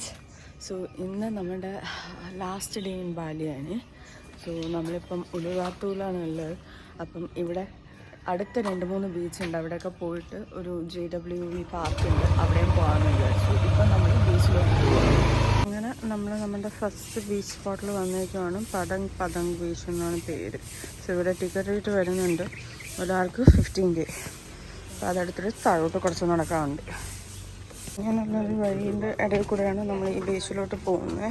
Friends, so ഇന്ന് നമ്മുടെ last day in ബാലിയാണ്. So നമ്മളിപ്പം ഉലുവാത്തൂലാണ് ഉള്ളത്. അപ്പം ഇവിടെ അടുത്ത 2-3 ബീച്ചുണ്ട്. അവിടെയൊക്കെ പോയിട്ട് ഒരു JWV പാർക്കുണ്ട്, അവിടെയും പോകാമെന്ന് വിചാരിച്ചു. ഇപ്പം നമ്മൾ ബീച്ചിലോട്ട് പോകും. അങ്ങനെ നമ്മൾ നമ്മുടെ ഫസ്റ്റ് ബീച്ച് സ്പോട്ടിൽ വന്നേക്കുവാണ്. പതങ് ബീച്ച് എന്നാണ് പേര്. സോ ഇവിടെ ടിക്കറ്റ് റേറ്റ് വരുന്നുണ്ട് ഒരാൾക്ക് 15K. അപ്പോൾ അതെടുത്തിട്ട് താഴോട്ട് കുറച്ച് നടക്കാറുണ്ട്. അങ്ങനെയുള്ളൊരു വഴീൻ്റെ ഇടയിൽ കൂടെയാണ് നമ്മൾ ഈ ബീച്ചിലോട്ട് പോകുന്നത്.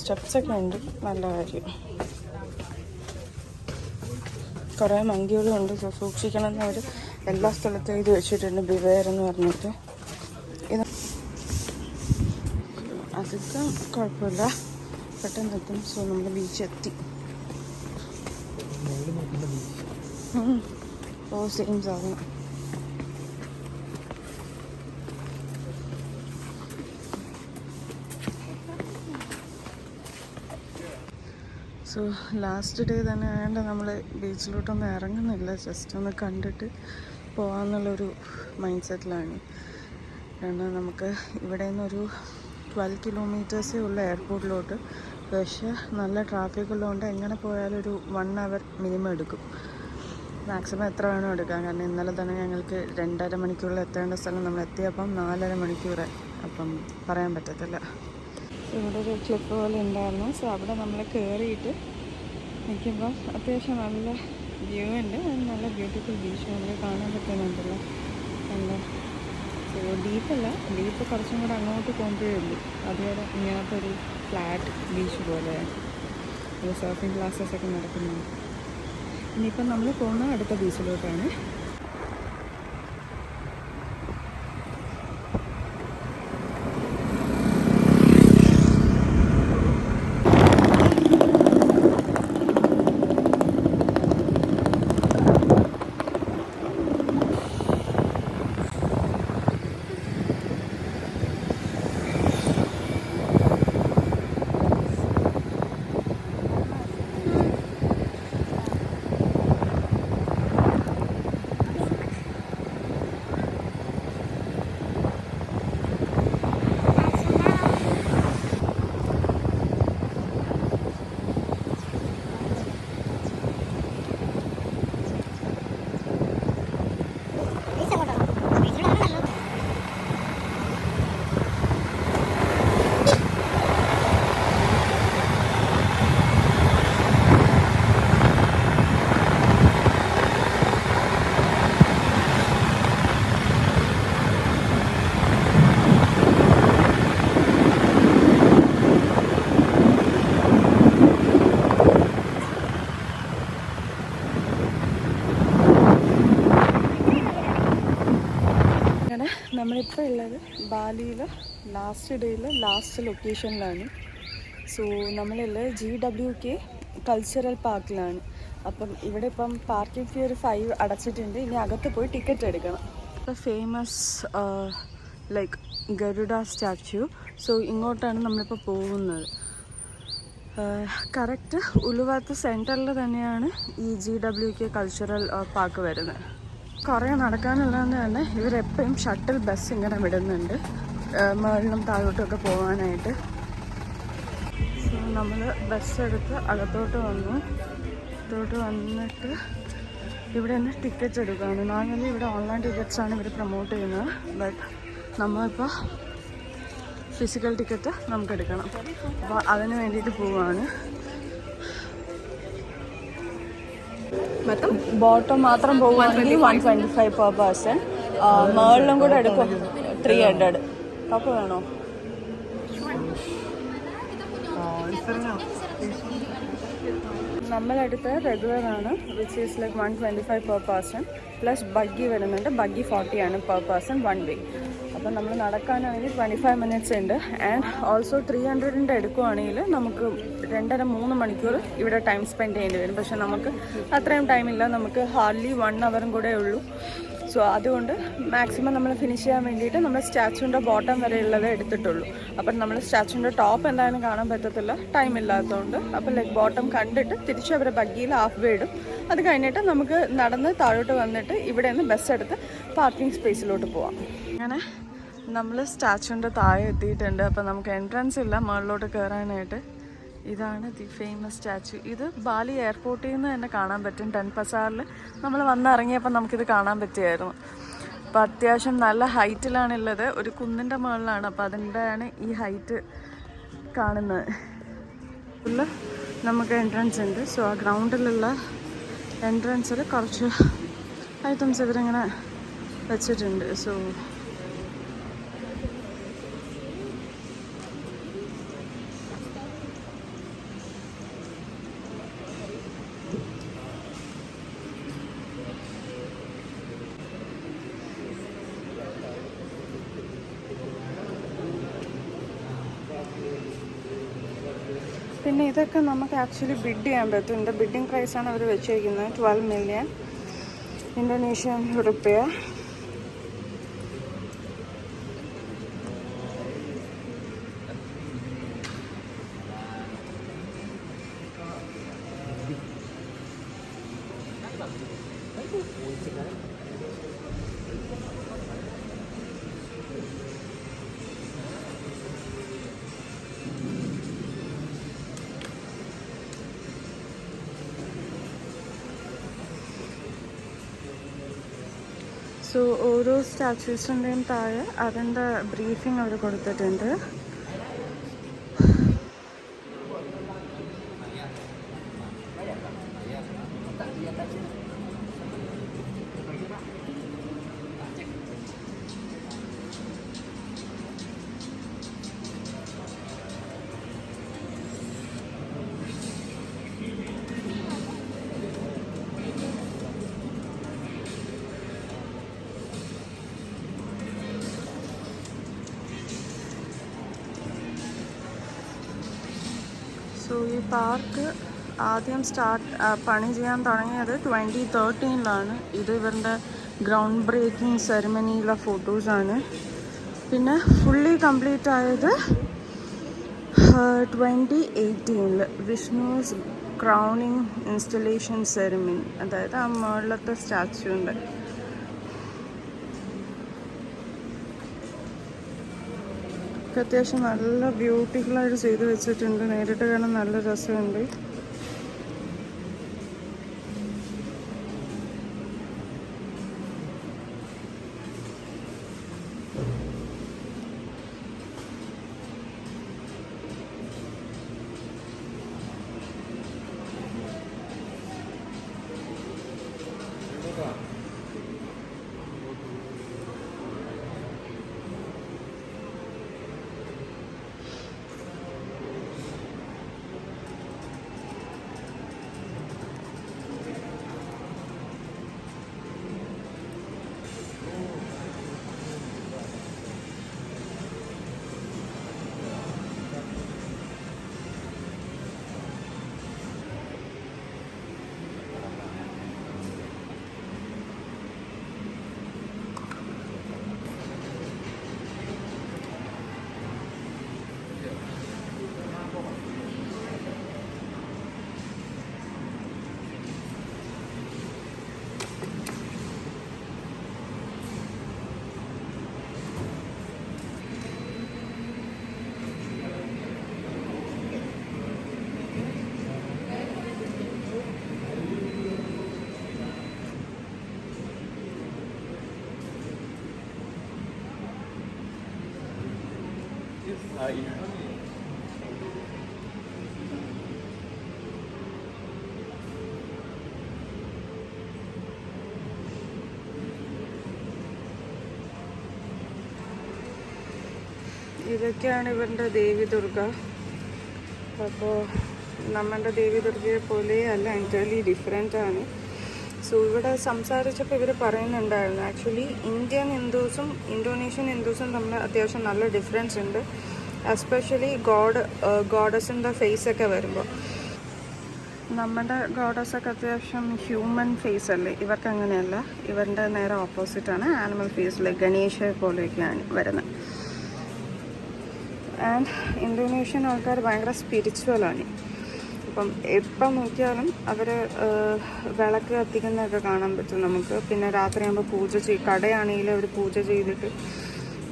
സ്റ്റെപ്സൊക്കെ ഉണ്ട്, നല്ല കാര്യം. കുറേ മങ്കികളും ഉണ്ട്. സൂക്ഷിക്കണം എന്ന് അവർ എല്ലാ സ്ഥലത്തും ഇത് വെച്ചിട്ടുണ്ട്, ബിവെയർ എന്ന് പറഞ്ഞിട്ട്. ഇത് അതൊക്കെ കുഴപ്പമില്ല, പെട്ടെന്ന് എത്തും. സോ നമ്മൾ ബീച്ചെത്തി. ഓ സെയിം സാധനം. സോ ലാസ്റ്റ് ഡേ തന്നെ ആയതുകൊണ്ട് നമ്മൾ ബീച്ചിലോട്ടൊന്നും ഇറങ്ങുന്നില്ല, ജസ്റ്റ് ഒന്ന് കണ്ടിട്ട് പോകാമെന്നുള്ളൊരു മൈൻഡ് സെറ്റിലാണ്. കാരണം നമുക്ക് ഇവിടെ നിന്നൊരു 12 കിലോമീറ്റേഴ്സേ ഉള്ളൂ എയർപോർട്ടിലോട്ട്. പക്ഷേ നല്ല ട്രാഫിക് ഉള്ളതുകൊണ്ട് എങ്ങനെ പോയാലും ഒരു 1 hour മിനിമം എടുക്കും. മാക്സിമം എത്ര വേണം എടുക്കാം. കാരണം ഇന്നലെ തന്നെ ഞങ്ങൾക്ക് 2.5 മണിക്കൂറിൽ എത്തേണ്ട സ്ഥലം നമ്മൾ എത്തിയപ്പം 4.5 മണിക്കൂറായി. അപ്പം പറയാൻ പറ്റത്തില്ല. ഇവിടെ ഒരു ക്ലിപ്പ് പോലെ ഉണ്ടായിരുന്നു. സോ അവിടെ നമ്മൾ കയറിയിട്ട് നിൽക്കുമ്പോൾ അത്യാവശ്യം നല്ല വ്യൂ ഉണ്ട്. നല്ല ബ്യൂട്ടിഫുൾ ബീച്ച് നമുക്ക് കാണാൻ പറ്റുന്നുണ്ടല്ലോ. നല്ല സോ ഡീപ്പല്ല, ഡീപ്പ് കുറച്ചും കൂടെ അങ്ങോട്ട് പോകുമ്പോഴേ ഉള്ളൂ. അതുപോലെ ഇങ്ങനത്തെ ഒരു ഫ്ലാറ്റ് ബീച്ച് പോലെ ഒരു സർഫിംഗ് ക്ലാസ്സസൊക്കെ നടക്കുന്നുണ്ട്. ഇനിയിപ്പം നമ്മൾ പോകുന്ന അടുത്ത ബീച്ചിലോട്ടാണ്. നമ്മളിപ്പോൾ ഉള്ളത് ബാലിയിൽ ലാസ്റ്റ് ഡേയിൽ ലാസ്റ്റ് ലൊക്കേഷനിലാണ്. സോ നമ്മളുള്ളത് GWK കൾച്ചറൽ പാർക്കിലാണ്. അപ്പം ഇവിടെ ഇപ്പം പാർക്കിംഗ് ഫീ ഒരു 5 അടച്ചിട്ടുണ്ട്. ഇനി അകത്ത് പോയി ടിക്കറ്റ് എടുക്കണം. Famous like Garuda statue. So ഇങ്ങോട്ടാണ് നമ്മളിപ്പോൾ പോകുന്നത്. കറക്റ്റ് ഉലുവാത്ത് സെൻറ്ററിൽ തന്നെയാണ് ഈ GWK കൾച്ചറൽ പാർക്ക് വരുന്നത്. കുറേ നടക്കാനുള്ളതെന്ന് തന്നെ ഇവരെപ്പോഴും ഷട്ടിൽ ബസ് ഇങ്ങനെ വിടുന്നുണ്ട് മുകളിലും താഴോട്ടൊക്കെ പോകാനായിട്ട്. സോ നമ്മൾ ബസ് എടുത്ത് അകത്തോട്ട് വന്നിട്ട് ഇവിടെ നിന്ന് ടിക്കറ്റ് എടുക്കുകയാണ്. നോർമലി ഇവിടെ ഓൺലൈൻ ടിക്കറ്റ്സാണ് ഇവർ പ്രൊമോട്ട് ചെയ്യുന്നത്. ബട്ട് നമ്മളിപ്പോൾ ഫിസിക്കൽ ടിക്കറ്റ് നമുക്ക് എടുക്കണം. അപ്പോൾ അതിന് വേണ്ടിയിട്ട് പോവുകയാണ്. ബോട്ടം മാത്രം പോകുകയാണെങ്കിൽ 125 per person. മേളിലും കൂടെ എടുക്കും 300. കപ്പ് വേണോ? നമ്മളെടുത്ത് റെഗുലറാണ്, which is like 125 per person. Plus buggy വരുന്നുണ്ട്. ബഗ്ഗി 40 ആണ് per person 1 way. അപ്പം നമ്മൾ നടക്കാനാണെങ്കിൽ 25 minutes ഉണ്ട്. ആൻഡ് ഓൾസോ 300 എടുക്കുവാണെങ്കിൽ നമുക്ക് 2.5-3 മണിക്കൂർ ഇവിടെ ടൈം സ്പെൻഡ് ചെയ്യേണ്ടി വരും. പക്ഷെ നമുക്ക് അത്രയും ടൈമില്ല, നമുക്ക് ഹാർഡ്ലി 1 hour കൂടെ ഉള്ളൂ. സോ അതുകൊണ്ട് മാക്സിമം നമ്മൾ ഫിനിഷ് ചെയ്യാൻ വേണ്ടിയിട്ട് നമ്മൾ സ്റ്റാച്യൂൻ്റെ ബോട്ടം വരെയുള്ളതേ എടുത്തിട്ടുള്ളൂ. അപ്പം നമ്മൾ സ്റ്റാച്യൂൻ്റെ ടോപ്പ് എന്തായാലും കാണാൻ പറ്റത്തില്ല, ടൈം ഇല്ലാത്തതുകൊണ്ട്. അപ്പോൾ ലൈക്ക് ബോട്ടം കണ്ടിട്ട് തിരിച്ച് അവരെ ബഗ്ഗിയിൽ ഹാഫ് വേ ഇടും. അത് കഴിഞ്ഞിട്ട് നമുക്ക് നടന്ന് താഴോട്ട് വന്നിട്ട് ഇവിടെ നിന്ന് ബസ് എടുത്ത് പാർക്കിംഗ് സ്പേസിലോട്ട് പോവാം. അങ്ങനെ നമ്മൾ സ്റ്റാച്ചുവിൻ്റെ താഴെ എത്തിയിട്ടുണ്ട്. അപ്പോൾ നമുക്ക് എൻട്രൻസ് ഇല്ല മുകളിലോട്ട് കയറാനായിട്ട്. ഇതാണ് ദി ഫേമസ് സ്റ്റാച്ചു. ഇത് ബാലി എയർപോർട്ടിൽ നിന്ന് തന്നെ കാണാൻ പറ്റും. ഡെൻപസാറിൽ നമ്മൾ വന്നിറങ്ങിയപ്പോൾ നമുക്കിത് കാണാൻ പറ്റിയായിരുന്നു. അപ്പോൾ അത്യാവശ്യം നല്ല ഹൈറ്റിലാണുള്ളത്, ഒരു കുന്നിൻ്റെ മുകളിലാണ്. അപ്പോൾ അതിൻ്റെയാണ് ഈ ഹൈറ്റ് കാണുന്നത്. ഫുള്ള് നമുക്ക് എൻട്രൻസ് ഉണ്ട്. സോ ആ ഗ്രൗണ്ടിലുള്ള എൻട്രൻസിൽ കുറച്ച് ഐറ്റംസ് ഇവരിങ്ങനെ വെച്ചിട്ടുണ്ട്. സോ പിന്നെ ഇതൊക്കെ നമുക്ക് ആക്ച്വലി ബിഡ് ചെയ്യാൻ പറ്റും. ഇതിൻ്റെ ബിഡിങ് പ്രൈസാണ് അവർ വെച്ചേക്കുന്നത്, 12 million ഇന്തോനേഷ്യൻ റുപ്പിയ. സോ ഓരോ സ്റ്റാച്യൂസിൻ്റെയും താഴെ അതിൻ്റെ ബ്രീഫിംഗ് അവർ കൊടുത്തിട്ടുണ്ട്. സോ ഈ പാർക്ക് ആദ്യം പണി ചെയ്യാൻ തുടങ്ങിയത് 2013 ഇത് ഇവരുടെ ഗ്രൗണ്ട് ബ്രേക്കിംഗ് സെറിമണിയിലെ ഫോട്ടോസാണ്. പിന്നെ ഫുള്ളി കംപ്ലീറ്റ് ആയത് 2018 വിഷ്ണുസ് ക്രൗണിങ് ഇൻസ്റ്റലേഷൻ സെറിമണി, അതായത് ആ മുകളിലത്തെ സ്റ്റാച്യുവിൻ്റെ. അത്യാവശ്യം നല്ല ബ്യൂട്ടിഫുള്ളായിട്ട് ചെയ്ത് വെച്ചിട്ടുണ്ട്. നേരിട്ട് കാണാൻ നല്ല രസമുണ്ട്. ഇതൊക്കെയാണ് ഇവരുടെ ദേവി ദുർഗ. അപ്പോൾ നമ്മുടെ ദേവി ദുർഗയെ പോലെ അല്ല, എൻറ്റയർലി ഡിഫറെൻ്റ് ആണ്. സോ ഇവിടെ സംസാരിച്ചപ്പോൾ ഇവർ പറയുന്നുണ്ടായിരുന്നു, ആക്ച്വലി ഇന്ത്യൻ ഹിന്ദുസും ഇന്തോനേഷ്യൻ ഹിന്ദുസും തമ്മിൽ അത്യാവശ്യം നല്ല ഡിഫറൻസ് ഉണ്ട്. എസ്പെഷ്യലി ഗോഡസിൻ്റെ ഫേസൊക്കെ വരുമ്പോൾ. നമ്മുടെ ഗോഡസൊക്കെ അത്യാവശ്യം ഹ്യൂമൻ ഫേസ് അല്ലേ, ഇവർക്ക് അങ്ങനെയല്ല. ഇവരുടെ നേരെ ഓപ്പോസിറ്റാണ്, ആനിമൽ ഫേസിൽ ഗണേശ പോലെയൊക്കെയാണ് വരുന്നത്. ആൻഡ് ഇന്തോനേഷ്യൻ ആൾക്കാർ ഭയങ്കര സ്പിരിച്വലാണ്. അപ്പം എപ്പം നോക്കിയാലും അവർ വിളക്ക് കത്തിക്കുന്നതൊക്കെ കാണാൻ പറ്റും നമുക്ക്. പിന്നെ രാത്രിയാകുമ്പോൾ കടയാണെങ്കിലും അവർ പൂജ ചെയ്തിട്ട്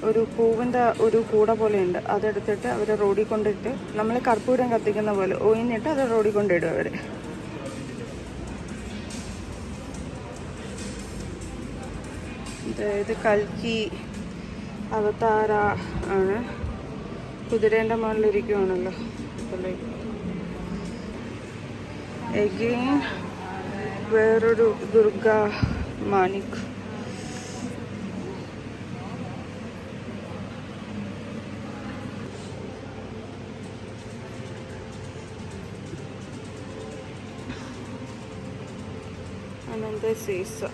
ഒരു പൂവിൻ്റെ ഒരു കൂട പോലെയുണ്ട്. അതെടുത്തിട്ട് അവർ റോഡിൽ കൊണ്ടിട്ട് നമ്മൾ കർപ്പൂരം കത്തിക്കുന്ന പോലെ ഒഴിഞ്ഞിട്ട് അത് റോഡിൽ കൊണ്ടിടും അവർ. ഇത് കൽക്കി അവതാര ആണ്. കുതിരേൻ്റെ മുകളിലിരിക്കുവാണല്ലോ. എഗെയിൻ വേറൊരു ദുർഗ മാണിക്. Ananda Sesa.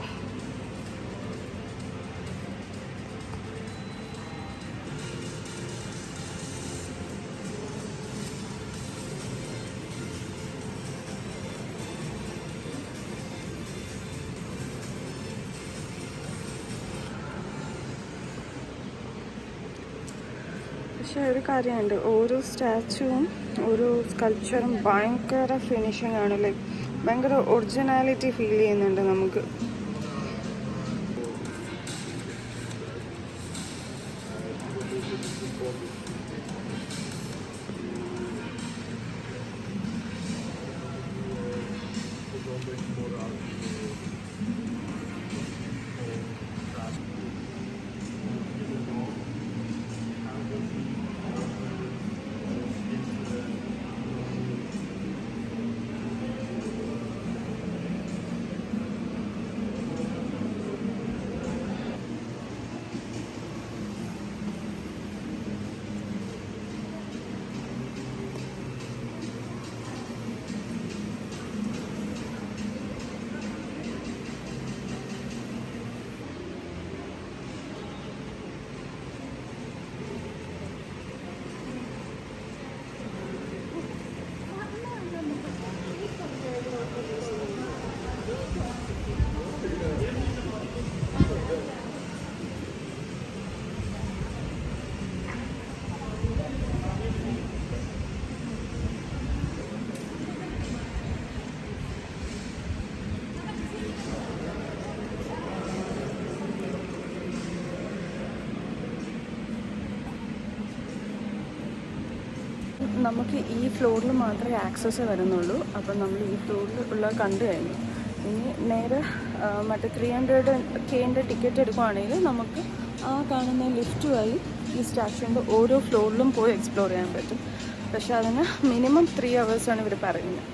പക്ഷേ ഒരു കാര്യമുണ്ട്, ഓരോ സ്റ്റാച്ചുവും ഓരോ സ്കൾപ്ചറും ഭയങ്കര ഫിനിഷിംഗ് ആണ്. ലൈക്ക് ഭയങ്കര ഒറിജിനാലിറ്റി ഫീൽ ചെയ്യുന്നുണ്ട് നമുക്ക്. നമുക്ക് ഈ ഫ്ലോറിൽ മാത്രമേ ആക്സസ് വരുന്നുള്ളൂ. അപ്പം നമ്മൾ ഈ ഫ്ലോറിൽ ഉള്ള കണ്ടു കഴിഞ്ഞു. ഇനി നേരെ മറ്റേ 300K ടിക്കറ്റ് എടുക്കുവാണെങ്കിൽ നമുക്ക് ആ കാണുന്ന ലിഫ്റ്റ് വഴി ഈ സ്റ്റാച്യൂൻ്റെ ഓരോ ഫ്ലോറിലും പോയി എക്സ്പ്ലോർ ചെയ്യാൻ പറ്റും. പക്ഷെ അതിന് മിനിമം 3 hours ഇവർ പറയുന്നത്.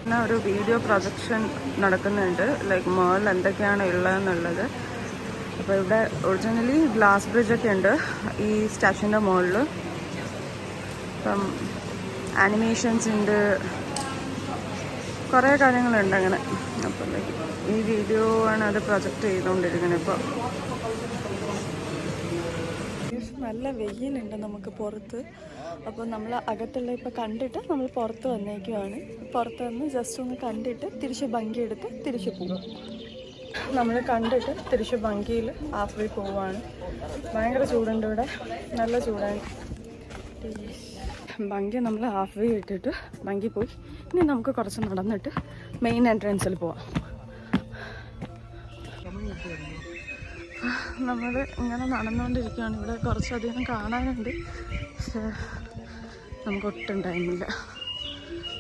പിന്നെ ഒരു വീഡിയോ പ്രൊജക്ഷൻ നടക്കുന്നുണ്ട്, ലൈക്ക് മുകളിൽ എന്തൊക്കെയാണ് ഉള്ളതെന്നുള്ളത്. അപ്പോൾ ഇവിടെ ഒറിജിനലി ഗ്ലാസ് ബ്രിഡ്ജൊക്കെ ഉണ്ട് ഈ സ്റ്റാച്യൂൻ്റെ മുകളിൽ. അപ്പം ആനിമേഷൻസ് ഉണ്ട്, കുറേ കാര്യങ്ങളുണ്ട് അങ്ങനെ. അപ്പം ഈ വീഡിയോ ആണ് അത് പ്രൊജക്റ്റ് ചെയ്തുകൊണ്ടിരിക്കുന്നത്. ഇപ്പോൾ നല്ല വെയിലുണ്ട് നമുക്ക് പുറത്ത്. അപ്പോൾ നമ്മൾ അകത്തുള്ള ഇപ്പോൾ കണ്ടിട്ട് നമ്മൾ പുറത്ത് വന്നേക്കുവാണ്. പുറത്ത് വന്ന് ജസ്റ്റ് ഒന്ന് കണ്ടിട്ട് തിരിച്ച് ഭംഗിയെടുത്ത് തിരിച്ച് പോകും. നമ്മൾ കണ്ടിട്ട് തിരിച്ച് ഭംഗിയിൽ ഹാഫ് വേ പോവുകയാണ്. ഭയങ്കര ചൂടുണ്ട് ഇവിടെ, നല്ല ചൂടാണ്. ഭംഗി നമ്മൾ ഹാഫ് വേ ഇട്ടിട്ട് ഭംഗി പോയി. ഇനി നമുക്ക് കുറച്ച് നടന്നിട്ട് മെയിൻ എൻട്രൻസിൽ പോവാം. നമ്മൾ ഇങ്ങനെ നടന്നുകൊണ്ടിരിക്കുകയാണ്. ഇവിടെ കുറച്ചധികം കാണാനുണ്ട്, പക്ഷേ നമുക്ക് ഒട്ടും ടൈമില്ല.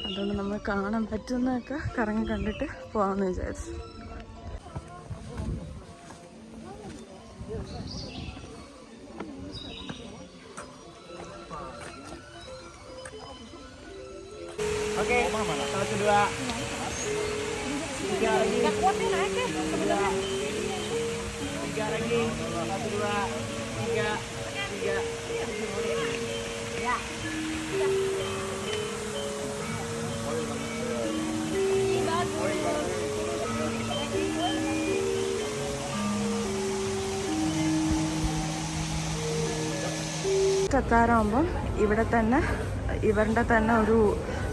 അതുകൊണ്ട് നമ്മൾ കാണാൻ പറ്റുന്നതൊക്കെ കറങ്ങി കണ്ടിട്ട് പോകാമെന്ന് വിചാരിച്ചു. Oke, 1, 2, 3 lagi. Gak kuat ya naik ya, 3 lagi, 1, 2, 3. Ya. എത്താറാകുമ്പം ഇവിടെ തന്നെ ഇവരുടെ തന്നെ ഒരു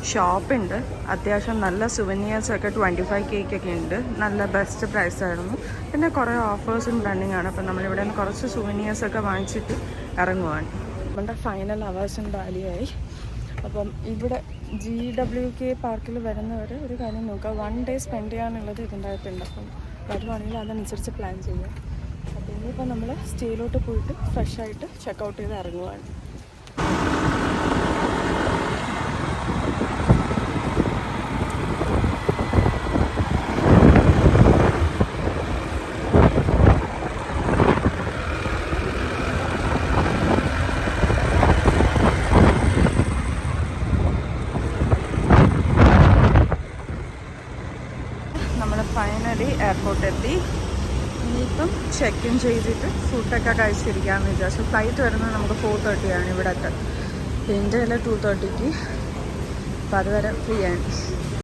ഷോപ്പുണ്ട്. അത്യാവശ്യം നല്ല സുവനിയേഴ്സൊക്കെ 25K ഉണ്ട്. നല്ല ബെസ്റ്റ് പ്രൈസായിരുന്നു. പിന്നെ കുറേ ഓഫേഴ്സും റണ്ണിങ് ആണ്. അപ്പം നമ്മളിവിടെ നിന്ന് കുറച്ച് സുവനിയേഴ്സൊക്കെ വാങ്ങിച്ചിട്ട് ഇറങ്ങുവാണ്. നമ്മുടെ ഫൈനൽ അവേഴ്സും ബാലിയായി. അപ്പം ഇവിടെ GWK പാർക്കിൽ വരുന്നവർ ഒരു കാര്യം നോക്കുക, 1 day സ്പെൻഡ് ചെയ്യാനുള്ളത് ഇതിൻ്റെ അകത്തുണ്ട്. അപ്പം വരുവാണെങ്കിൽ അതനുസരിച്ച് പ്ലാൻ ചെയ്യാം. അപ്പം ഇനിയിപ്പോൾ നമ്മൾ സ്റ്റേയിലോട്ട് പോയിട്ട് ഫ്രഷായിട്ട് ചെക്കൗട്ട് ചെയ്ത് ഇറങ്ങുവാണ്. നമ്മൾ ഫൈനലി എയർപോർട്ട് എത്തി. ഇനിയിപ്പം ചെക്ക് ഇൻ ചെയ്തിട്ട് ഫുഡൊക്കെ കഴിച്ചിരിക്കാമെന്ന് വിചാരിച്ചു. ഫ്ലൈറ്റ് വരുന്നത് നമുക്ക് 4:30 ആണ് ഇവിടത്തെ. ഇന്ത്യയിൽ 2:30. അപ്പോൾ അതുവരെ ഫ്രീ ആണ്.